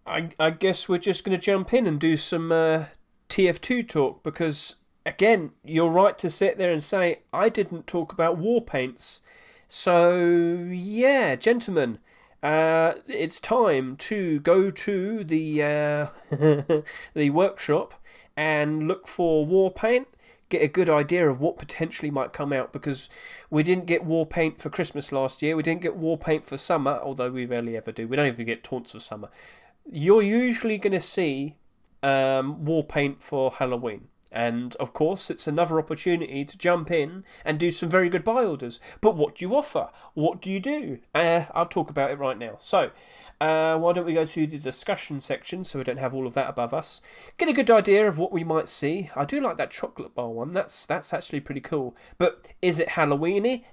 I guess we're just going to jump in and do some TF2 talk because, again, you're right to sit there and say, I didn't talk about war paints. So, yeah, gentlemen, it's time to go to the workshop and look for war paint. Get a good idea of what potentially might come out because we didn't get war paint for Christmas last year. We didn't get war paint for summer, although we rarely ever do. We don't even get taunts for summer. You're usually going to see war paint for Halloween. And of course, it's another opportunity to jump in and do some very good buy orders. But what do you offer? What do you do? I'll talk about it right now. So, why don't we go to the discussion section so we don't have all of that above us? Get a good idea of what we might see. I do like that chocolate bar one. That's actually pretty cool. But is it Halloweeny?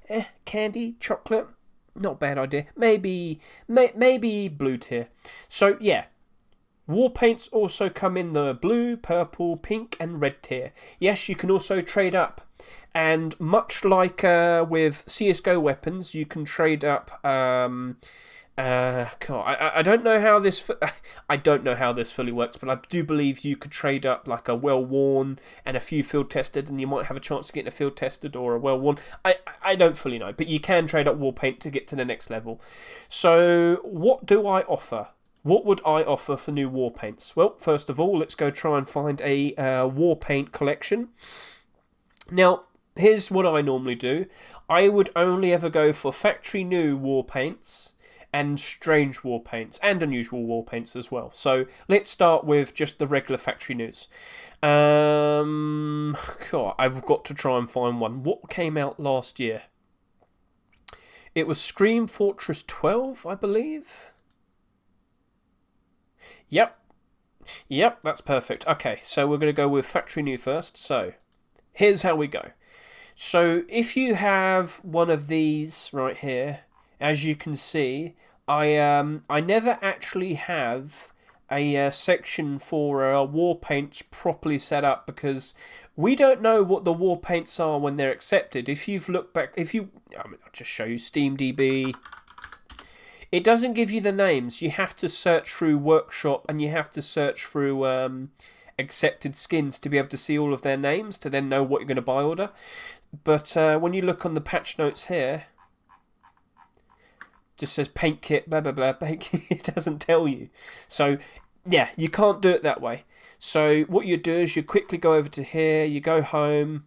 Candy, chocolate? Not a bad idea. Maybe blue tier. So yeah, war paints also come in the blue, purple, pink, and red tier. Yes, you can also trade up, and much like with CS:GO weapons, you can trade up. I don't know how this. I don't know how this fully works, but I do believe you could trade up like a well worn and a few field tested, and you might have a chance to get a field tested or a well worn. I don't fully know, but you can trade up war paint to get to the next level. So what do I offer? What would I offer for new war paints? Well, first of all, let's go try and find a war paint collection. Now, here's what I normally do. I would only ever go for factory new war paints and strange war paints and unusual war paints as well. So let's start with just the regular factory news. God, I've got to try and find one. What came out last year? It was Scream Fortress 12, I believe. Yep, that's perfect. Okay, so we're going to go with factory new first. So here's how we go. So if you have one of these right here, as you can see, I never actually have a section for war paints properly set up because we don't know what the war paints are when they're accepted. If you've looked back, I'll just show you SteamDB. It doesn't give you the names. You have to search through Workshop and you have to search through accepted skins to be able to see all of their names to then know what you're going to buy order. But when you look on the patch notes here, just says paint kit, blah, blah, blah. It doesn't tell you. So, yeah, you can't do it that way. So, what you do is you quickly go over to here, you go home,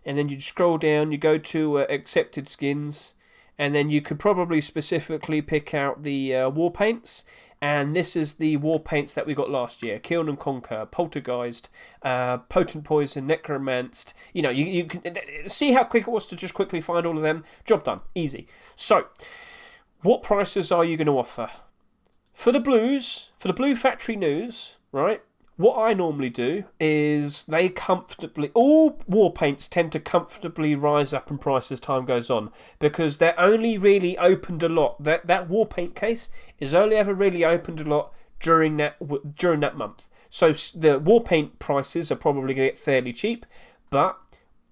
and then you scroll down, you go to accepted skins, and then you could probably specifically pick out the war paints. And this is the war paints that we got last year. Kill and Conquer, Poltergeist, Potent Poison, Necromanced. You can see how quick it was to just quickly find all of them. Job done. Easy. So, what prices are you going to offer? For the blues, for the blue factory news, right? What I normally do is all war paints tend to comfortably rise up in price as time goes on because they're only really opened a lot. That war paint case is only ever really opened a lot during that month. So the war paint prices are probably going to get fairly cheap, but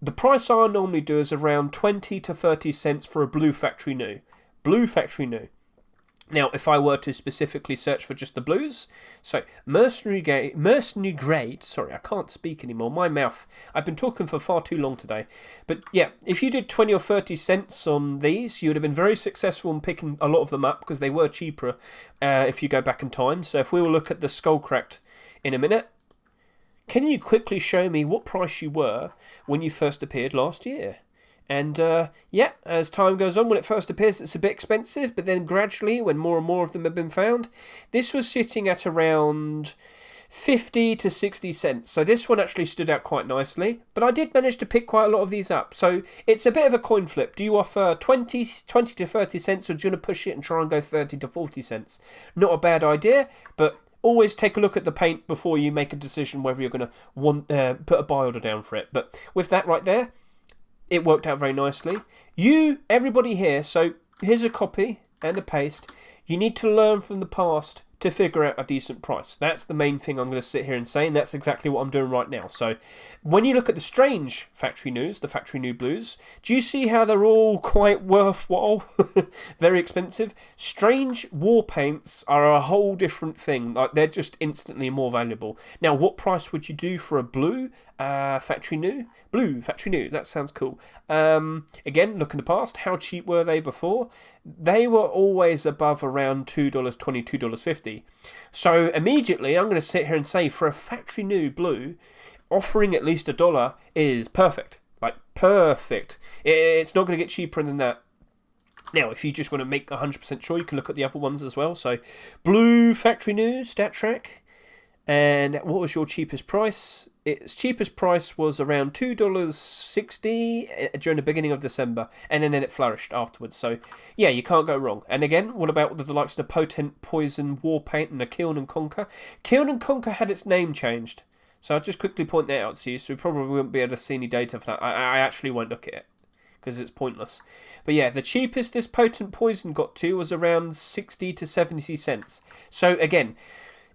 the price I normally do is around 20 to 30 cents for a blue factory new. Blue factory new. Now, if I were to specifically search for just the blues, so mercenary grade, sorry, I can't speak anymore, my mouth, I've been talking for far too long today, but yeah, if you did 20 or 30 cents on these, you would have been very successful in picking a lot of them up, because they were cheaper if you go back in time. So if we will look at the Skullcracked in a minute, can you quickly show me what price you were when you first appeared last year? And as time goes on, when it first appears, it's a bit expensive, but then gradually, when more and more of them have been found, this was sitting at around 50 to 60 cents. So this one actually stood out quite nicely, but I did manage to pick quite a lot of these up. So it's a bit of a coin flip. Do you offer 20 to 30 cents, or do you want to push it and try and go 30 to 40 cents? Not a bad idea, but always take a look at the paint before you make a decision whether you're going to put a buy order down for it. But with that right there, it worked out very nicely. Everybody here, so here's a copy and a paste. You need to learn from the past. to figure out a decent price. That's the main thing I'm going to sit here and say, and that's exactly what I'm doing right now. So when you look at the Strange factory news, the factory new blues, do you see how they're all quite worthwhile? Very expensive. Strange war paints are a whole different thing. Like, they're just instantly more valuable. Now, what price would you do for a blue factory new? Blue factory new, that sounds cool. Again, look in the past, how cheap were they before? They were always above around $2.20, $2.50. So immediately I'm going to sit here and say, for a factory new blue, offering at least $1 is perfect. Like, perfect. It's not going to get cheaper than that. Now, if you just want to make 100% sure, you can look at the other ones as well. So, blue factory new, Stat Track. And what was your cheapest price? Its cheapest price was around $2.60 during the beginning of December, and then it flourished afterwards. So, yeah, you can't go wrong. And again, what about the likes of the Potent Poison War Paint and the Kiln and Conquer? Kiln and Conquer had its name changed. So I'll just quickly point that out to you, so we probably won't be able to see any data for that. I actually won't look at it, because it's pointless. But yeah, the cheapest this Potent Poison got to was around 60 to 70 cents. So again,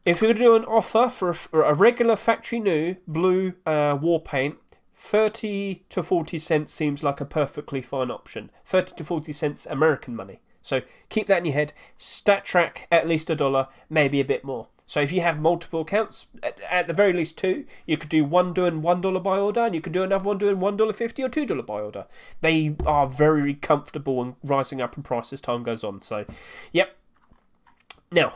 if we were to do an offer for a regular factory new blue war paint, 30 to 40 cents seems like a perfectly fine option. 30 to 40 cents American money. So keep that in your head. Stat Track, at least $1, maybe a bit more. So if you have multiple accounts, at the very least two, you could do one doing $1 buy order, and you could do another one doing $1.50 or $2 buy order. They are very comfortable and rising up in price as time goes on. So, yep. Now,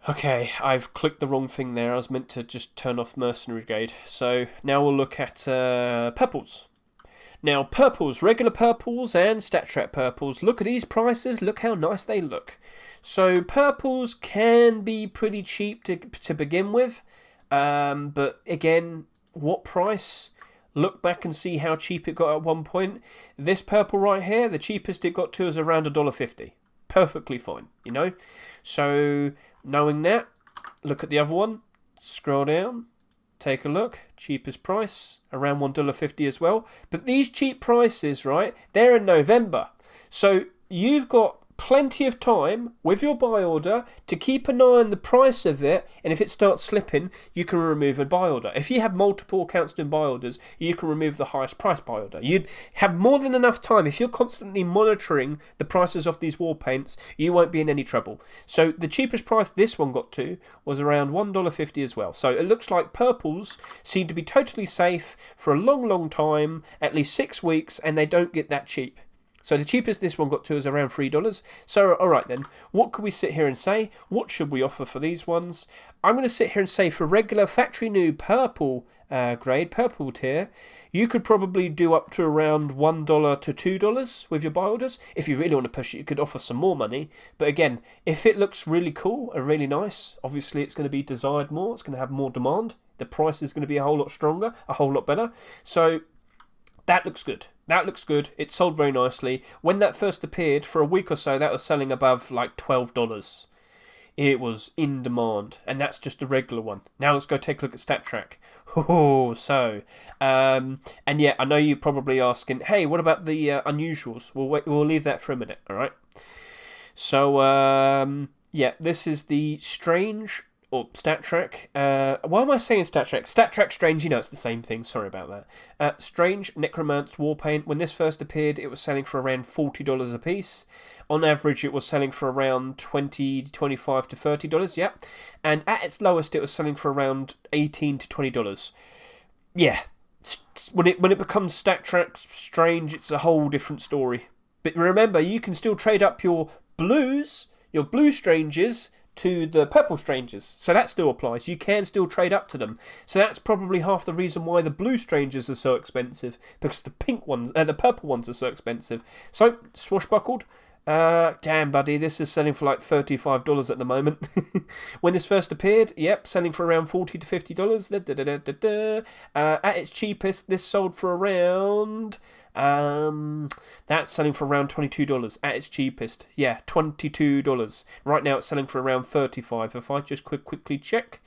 okay, I've clicked the wrong thing there. I was meant to just turn off Mercenary Brigade. So now we'll look at purples. Now, purples, regular purples and Stat Track purples. Look at these prices. Look how nice they look. So purples can be pretty cheap to begin with. But again, what price? Look back and see how cheap it got at one point. This purple right here, the cheapest it got to is around $1.50. Perfectly fine, you know. So knowing that, look at the other one. Scroll down. Take a look. Cheapest price, around $1.50 as well. But these cheap prices, right, they're in November. So you've got plenty of time with your buy order to keep an eye on the price of it, and if it starts slipping, you can remove a buy order. If you have multiple accounts doing buy orders, you can remove the highest price buy order. You'd have more than enough time. If you're constantly monitoring the prices of these war paints, you won't be in any trouble. So the cheapest price this one got to was around $1.50 as well. So it looks like purples seem to be totally safe for a long time, at least 6 weeks, and they don't get that cheap. So the cheapest this one got to is around $3. So, alright then, what could we sit here and say? What should we offer for these ones? I'm going to sit here and say for regular factory new purple grade, purple tier, you could probably do up to around $1 to $2 with your buy orders. If you really want to push it, you could offer some more money. But again, if it looks really cool and really nice, obviously it's going to be desired more. It's going to have more demand. The price is going to be a whole lot stronger, a whole lot better. So that looks good. That looks good. It sold very nicely. When that first appeared, for a week or so, that was selling above like $12. It was in demand, and that's just a regular one. Now let's go take a look at Stat Track. Oh, so, and yeah, I know you're probably asking, hey, what about the unusuals? We'll leave that for a minute, all right? So, yeah, this is the Strange or Stat Track. Why am I saying Stat Track? Stat Track Strange, you know it's the same thing. Sorry about that. Strange Necromanced War Paint. When this first appeared, it was selling for around $40 a piece. On average, it was selling for around $20, $25 to $30. Yeah, and at its lowest, it was selling for around $18 to $20. Yeah, when it becomes Stat Track Strange, it's a whole different story. But remember, you can still trade up your blues, your blue Strangers, to the purple Strangers, so that still applies. You can still trade up to them. So that's probably half the reason why the blue Strangers are so expensive, because the the purple ones are so expensive. So swashbuckled. Damn, buddy, this is selling for like $35 at the moment. When this first appeared, yep, selling for around $40 to $50. At its cheapest, this sold for around that's selling for around $22 at its cheapest. Yeah, $22. Right now it's selling for around $35. If I just quickly check.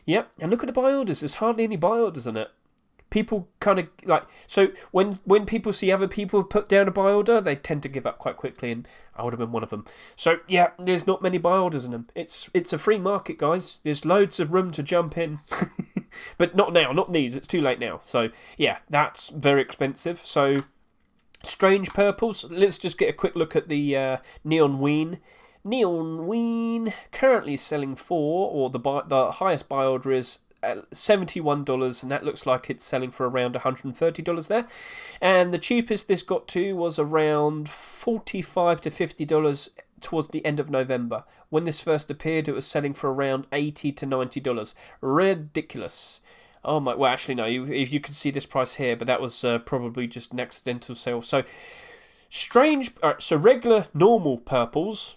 Yep, and look at the buy orders. There's hardly any buy orders on it. people kind of like, so when people see other people put down a buy order, they tend to give up quite quickly, and I would have been one of them. So yeah, there's not many buy orders in them. It's a free market, guys. There's loads of room to jump in. But not now, not these. It's too late now. So yeah, that's very expensive. So strange purples. Let's just get a quick look at the Neon Ween. Neon Ween currently selling for, or the highest buy order is $71, and that looks like it's selling for around $130 there. And the cheapest this got to was around $45 to $50 towards the end of November. When this first appeared, it was selling for around $80 to $90. Ridiculous. Oh my, well actually no, if you could see this price here, but that was probably just an accidental sale. So strange, so regular normal purples,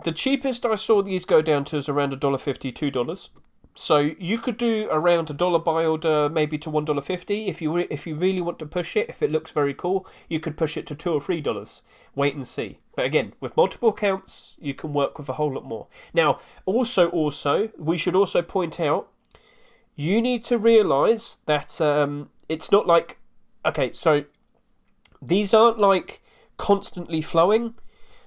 the cheapest I saw these go down to is around $1.50, $2. So you could do around $1 buy order, maybe to $1.50 if you really want to push it. If it looks very cool, you could push it to $2 or $3. Wait and see. But again, with multiple accounts, you can work with a whole lot more. Now, also, we should also point out, you need to realise that it's not like, okay, so these aren't like constantly flowing.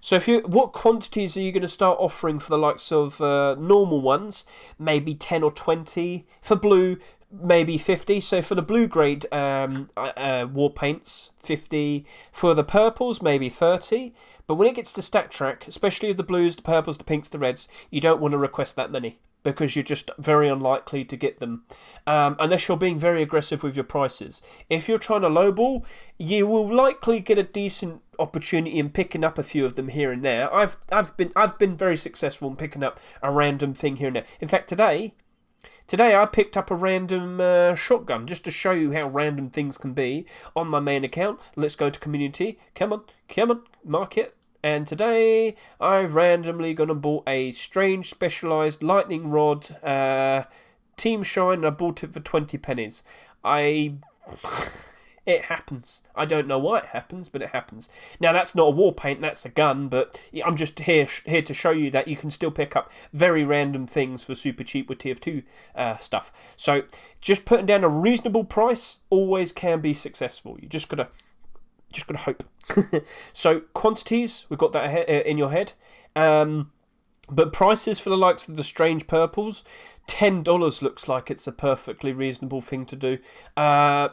So what quantities are you going to start offering for the likes of normal ones? Maybe 10 or 20. For blue, maybe 50. So for the blue grade war paints, 50. For the purples, maybe 30. But when it gets to Stack Track, especially the blues, the purples, the pinks, the reds, you don't want to request that many, because you're just very unlikely to get them, unless you're being very aggressive with your prices. If you're trying to lowball, you will likely get a decent opportunity in picking up a few of them here and there. I've been very successful in picking up a random thing here and there. In fact, today I picked up a random shotgun, just to show you how random things can be on my main account. Let's go to community. Come on, market. And today I randomly gone and bought a strange specialised lightning rod Team Shine, and I bought it for 20 pennies. It happens. I don't know why it happens, but it happens. Now that's not a war paint, that's a gun, but I'm just here to show you that you can still pick up very random things for super cheap with TF2 stuff. So just putting down a reasonable price always can be successful. You just gotta hope. So quantities, we've got that in your head. But prices for the likes of the strange purples, $10 looks like it's a perfectly reasonable thing to do.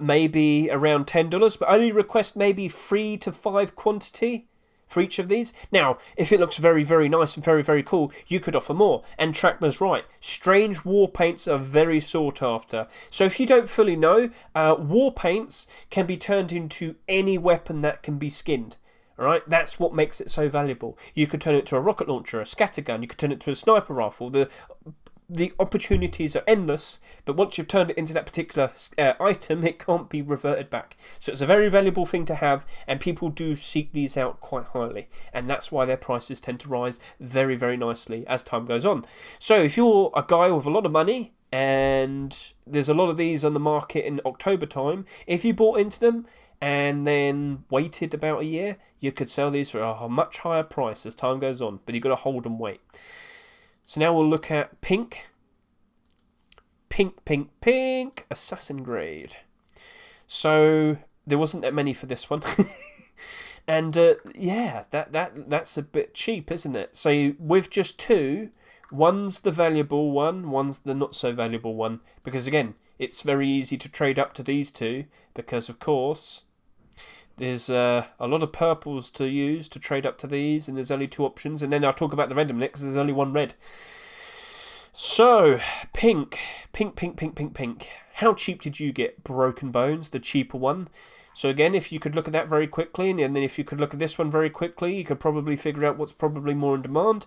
Maybe around $10, but only request maybe 3 to 5 quantity for each of these. Now, if it looks very, very nice and very, very cool, you could offer more. And Trakmer's right. Strange war paints are very sought after. So if you don't fully know, war paints can be turned into any weapon that can be skinned. Alright, that's what makes it so valuable. You could turn it to a rocket launcher, a scattergun, you could turn it to a sniper rifle. The opportunities are endless, but once you've turned it into that particular item, it can't be reverted back. So it's a very valuable thing to have, and people do seek these out quite highly, and that's why their prices tend to rise very, very nicely as time goes on. So if you're a guy with a lot of money, and there's a lot of these on the market in October time, if you bought into them and then waited about a year, you could sell these for a much higher price as time goes on, but you've got to hold and wait. So now we'll look at pink, assassin grade. So there wasn't that many for this one. And yeah, that's a bit cheap, isn't it? So with just 2, one's the valuable one, one's the not so valuable one, because again, it's very easy to trade up to these 2, because of course there's a lot of purples to use to trade up to these, and there's only 2 options. And then I'll talk about the red in a minute, because there's only 1 red. So, pink. How cheap did you get Broken Bones, the cheaper one? So again, if you could look at that very quickly, and then if you could look at this one very quickly, you could probably figure out what's probably more in demand.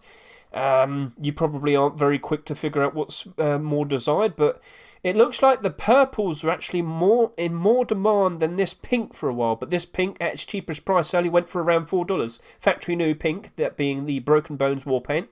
You probably aren't very quick to figure out what's more desired, but it looks like the purples are actually more demand than this pink for a while. But this pink, at its cheapest price, only went for around $4. Factory new pink, that being the Broken Bones war paint.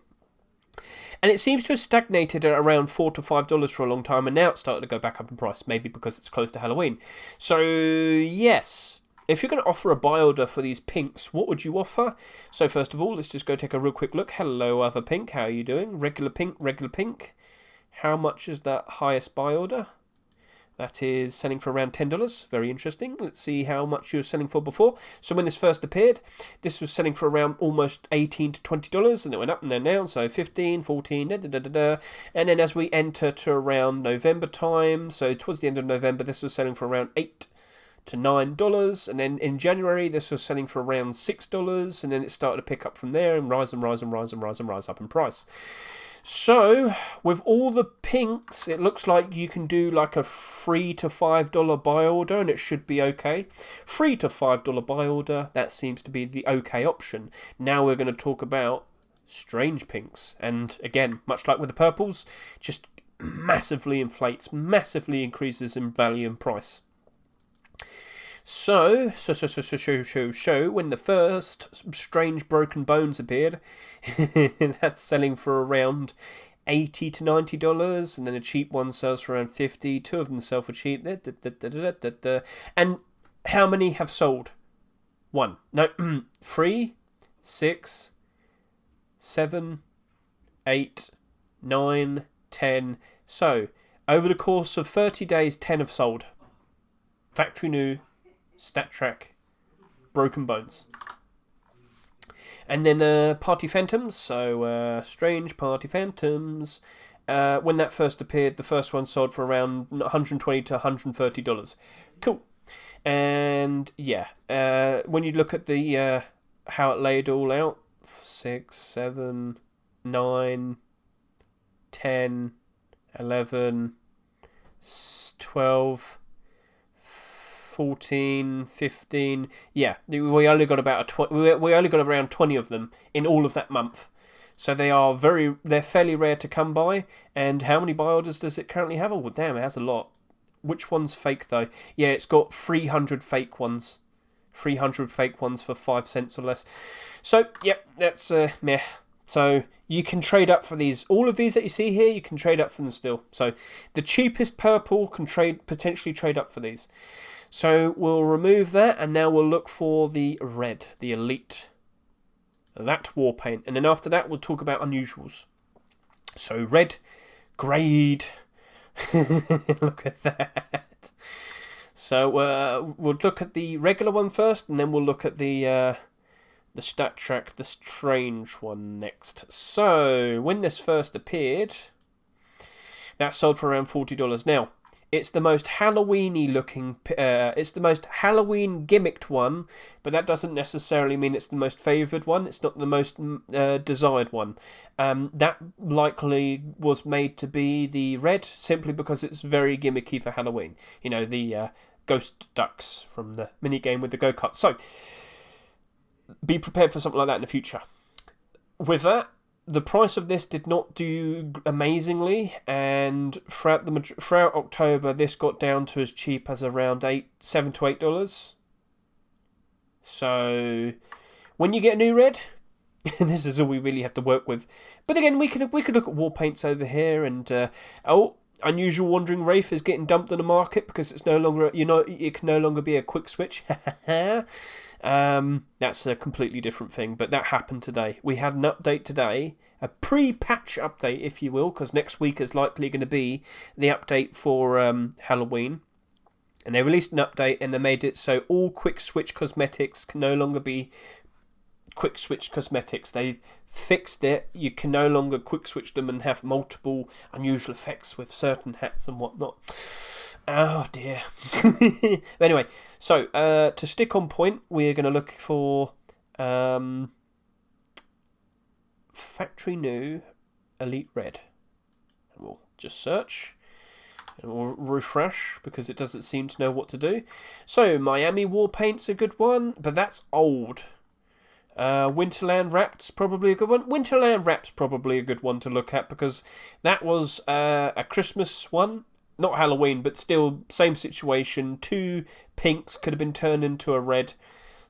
And it seems to have stagnated at around $4 to $5 for a long time, and now it's starting to go back up in price, maybe because it's close to Halloween. So, yes, if you're going to offer a buy order for these pinks, what would you offer? So, first of all, let's just go take a real quick look. Hello, other pink, how are you doing? Regular pink. How much is that highest buy order? That is selling for around $10. Very interesting. Let's see how much you were selling for before. So when this first appeared, this was selling for around almost $18 to $20, and it went up and then down. So 15, 14, and then as we enter to around November time, so towards the end of November, this was selling for around $8 to $9, and then in January this was selling for around $6, and then it started to pick up from there and rise and rise and rise and rise and rise up in price. So, with all the pinks, it looks like you can do like a $3 to $5 buy order, and it should be okay. $3 to $5 buy order, that seems to be the okay option. Now we're going to talk about strange pinks. And again, much like with the purples, just massively inflates, massively increases in value and price. So, when the first strange broken bones appeared, that's selling for around $80 to $90, and then a cheap one sells for around $50. Two of them sell for cheap. And how many have sold? One. No, 3, 6, 7, 8, 9, 10. So, over the course of 30 days, 10 have sold. Factory new. StatTrak, Broken Bones. And then Party Phantoms, so Strange Party Phantoms. When that first appeared, the first one sold for around $120 to $130. Cool. And yeah, when you look at the how it laid all out, 6, 7, 9, 10, 11, 12... 14, 15. Yeah, we only got we only got around 20 of them in all of that month. So they're fairly rare to come by. And how many buy orders does it currently have? Oh, damn, it has a lot. Which one's fake though? Yeah, it's got 300 fake ones. 300 fake ones for 5 cents or less. So, yep, that's meh. So you can trade up for these. All of these that you see here, you can trade up for them still. So the cheapest purple can potentially trade up for these. So we'll remove that, and now we'll look for the red, the elite. That war paint. And then after that, we'll talk about unusuals. So red, grade. Look at that. So we'll look at the regular one first, and then we'll look at the StatTrak, the strange one next. So when this first appeared, that sold for around $40. Now, it's the most Halloween-y looking, it's the most Halloween gimmicked one, but that doesn't necessarily mean it's the most favoured one. It's not the most desired one. That likely was made to be the red, simply because it's very gimmicky for Halloween. You know, the ghost ducks from the minigame with the go-karts. So, be prepared for something like that in the future. With that, the price of this did not do amazingly, and throughout October, this got down to as cheap as around $7 to $8. So, when you get a new red, this is all we really have to work with. But again, we could look at war paints over here, and Unusual Wandering Wraith is getting dumped on the market because it's no longer, it can no longer be a quick switch. That's a completely different thing, but that happened today. We had an update today, a pre-patch update, if you will, because next week is likely going to be the update for Halloween. And they released an update, and they made it so all quick switch cosmetics can no longer be quick switch cosmetics. They fixed it. You can no longer quick switch them and have multiple unusual effects with certain hats and whatnot. Oh dear. Anyway, so to stick on point, we're going to look for factory new Elite Red. And we'll just search. And we'll refresh because it doesn't seem to know what to do. So Miami War Paint's a good one, but that's old. Winterland Wrapped's probably a good one. Winterland Wrapped's probably a good one to look at because that was a Christmas one. Not Halloween, but still same situation. 2 pinks could have been turned into a red.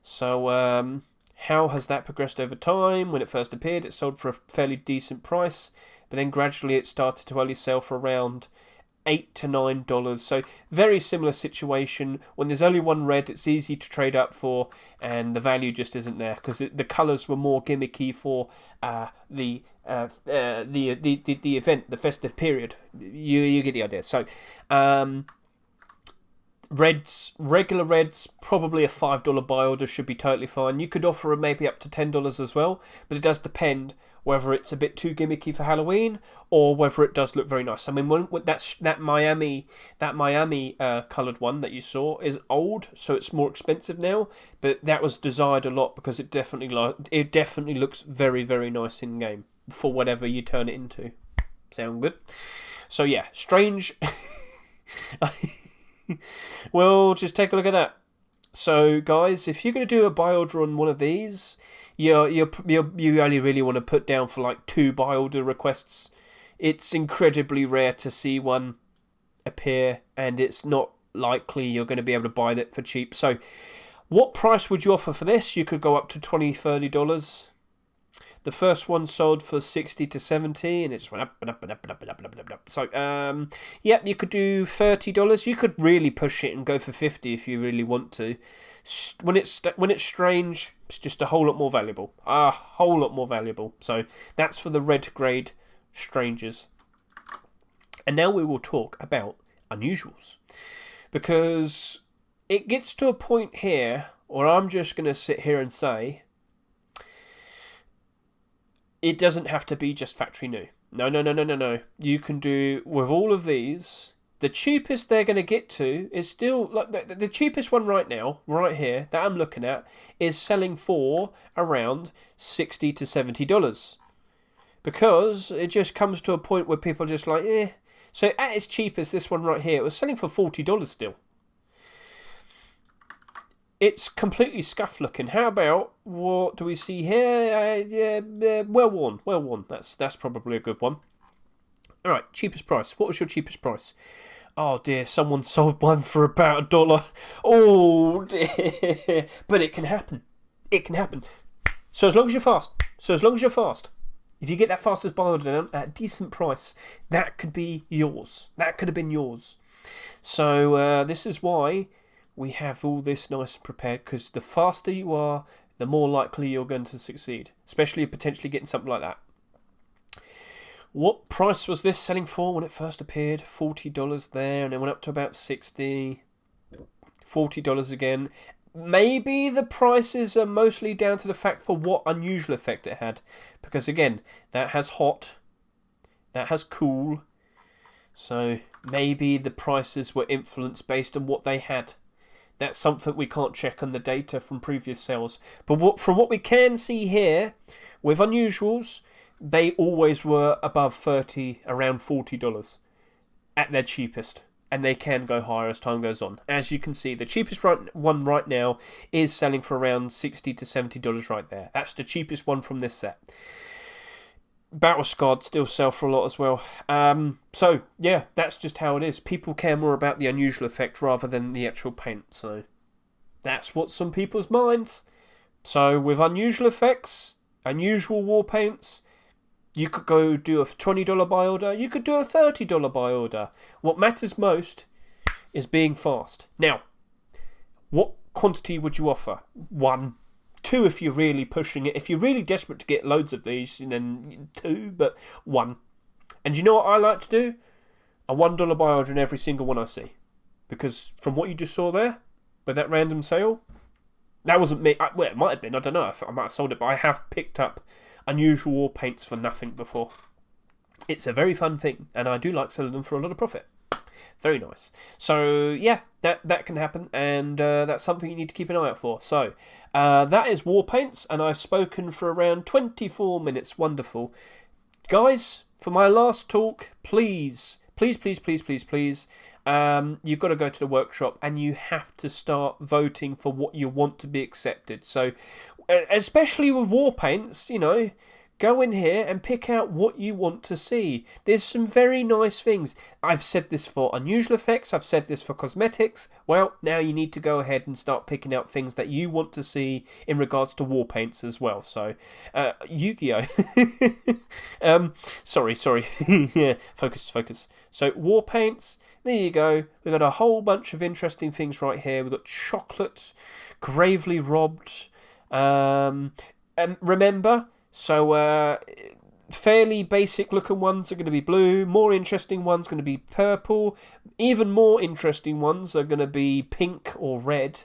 So how has that progressed over time? When it first appeared, it sold for a fairly decent price, but then gradually it started to only sell for around $8 to $9. So very similar situation. When there's only one red, it's easy to trade up for, and the value just isn't there because the colours were more gimmicky for the event, the festive period. You get the idea. So Reds, regular reds, probably a $5 buy order should be totally fine. You could offer maybe up to $10 as well, but it does depend whether it's a bit too gimmicky for Halloween or whether it does look very nice. I mean, that Miami coloured one that you saw is old, so it's more expensive now. But that was desired a lot because it definitely looks very, very nice in game for whatever you turn it into. Sound good? So yeah, strange. Well, just take a look at that. So, guys, if you're going to do a buy order on one of these, you only really want to put down for like 2 buy order requests. It's incredibly rare to see one appear, and it's not likely you're going to be able to buy that for cheap. So, what price would you offer for this? You could go up to $20, $30. The first one sold for 60 to 70, and it just went up and up and up and up and up and up and up. So, yeah, you could do $30. You could really push it and go for 50 if you really want to. When it's strange, it's just a whole lot more valuable. A whole lot more valuable. So that's for the red grade strangers. And now we will talk about unusuals, because it gets to a point here where I'm just going to sit here and say, it doesn't have to be just factory new. No. You can do, with all of these, the cheapest they're going to get to is still, like the cheapest one right now, right here, that I'm looking at, is selling for around $60 to $70. Because it just comes to a point where people are just like, eh. So at its cheapest, this one right here, it was selling for $40 still. It's completely scuffed looking. How about, what do we see here? Well worn. That's probably a good one. All right, cheapest price. What was your cheapest price? Oh dear, someone sold one for about $1. Oh dear. But it can happen. It can happen. So as long as you're fast. If you get that fastest buy order down at a decent price, that could be yours. That could have been yours. So this is why we have all this nice and prepared, because the faster you are, the more likely you're going to succeed, especially potentially getting something like that. What price was this selling for when it first appeared? $40 there, and it went up to about $60. $40 again. Maybe the prices are mostly down to the fact for what unusual effect it had, because again, that has hot, that has cool, so maybe the prices were influenced based on what they had. That's something we can't check on the data from previous sales. But from what we can see here, with unusuals, they always were above $30, around $40 at their cheapest. And they can go higher as time goes on. As you can see, the cheapest one right now is selling for around $60 to $70 right there. That's the cheapest one from this set. Battle Scarred still sell for a lot as well. So, yeah, that's just how it is. People care more about the unusual effect rather than the actual paint. So, that's what's on people's minds. So, with unusual effects, unusual war paints, you could go do a $20 buy order. You could do a $30 buy order. What matters most is being fast. Now, what quantity would you offer? 1. 2 if you're really pushing it. If you're really desperate to get loads of these, then 2, but 1. And you know what I like to do? A $1 buy order in every single one I see. Because from what you just saw there, with that random sale, that wasn't me. Well, it might have been, I don't know. I might have sold it, but I have picked up unusual war paints for nothing before. It's a very fun thing, and I do like selling them for a lot of profit. Very nice. So, yeah, that can happen, and that's something you need to keep an eye out for. So, that is war paints, and I've spoken for around 24 minutes. Wonderful. Guys, for my last talk, please, you've got to go to the workshop, and you have to start voting for what you want to be accepted. So, especially with war paints, go in here and pick out what you want to see. There's some very nice things. I've said this for unusual effects. I've said this for cosmetics. Well, now you need to go ahead and start picking out things that you want to see in regards to war paints as well. So, Yu-Gi-Oh! Sorry. Yeah, focus. So, war paints. There you go. We've got a whole bunch of interesting things right here. We've got chocolate, gravely robbed. And remember, so fairly basic looking ones are going to be blue, more interesting ones going to be purple, Even more interesting ones are going to be pink or red,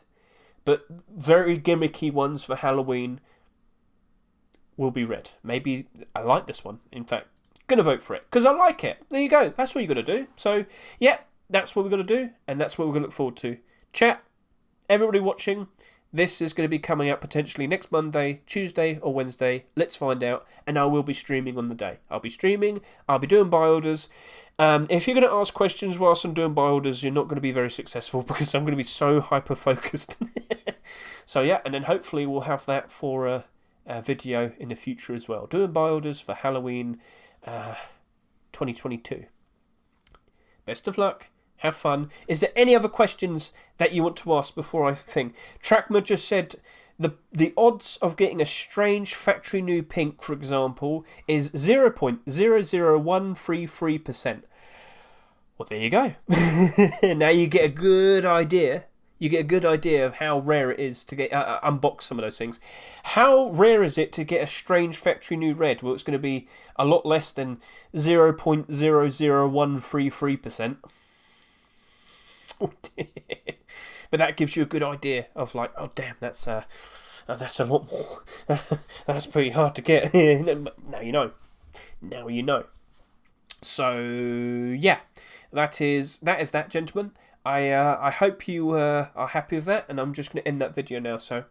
but very gimmicky ones for Halloween will be red. Maybe I like this one. In fact, gonna vote for it because I like it. There you go. That's what you got to do. So yeah, that's what we're gonna do, and that's what we're gonna look forward to. Chat, everybody watching. This is going to be coming out potentially next Monday, Tuesday, or Wednesday. Let's find out. And I will be streaming on the day. I'll be streaming. I'll be doing buy orders. If you're going to ask questions whilst I'm doing buy orders, you're not going to be very successful because I'm going to be so hyper focused. So yeah, and then hopefully we'll have that for a video in the future as well. Doing buy orders for Halloween 2022. Best of luck. Have fun. Is there any other questions that you want to ask before I think? Trakmer just said the odds of getting a strange factory new pink, for example, is 0.00133%. Well, there you go. Now you get a good idea. You get a good idea of how rare it is to get unbox some of those things. How rare is it to get a strange factory new red? Well, it's going to be a lot less than 0.00133%. But that gives you a good idea of like, oh damn, that's a lot more. That's pretty hard to get. Now you know. Now you know. So yeah, that is that, gentlemen. I hope you are happy with that, and I'm just going to end that video now. So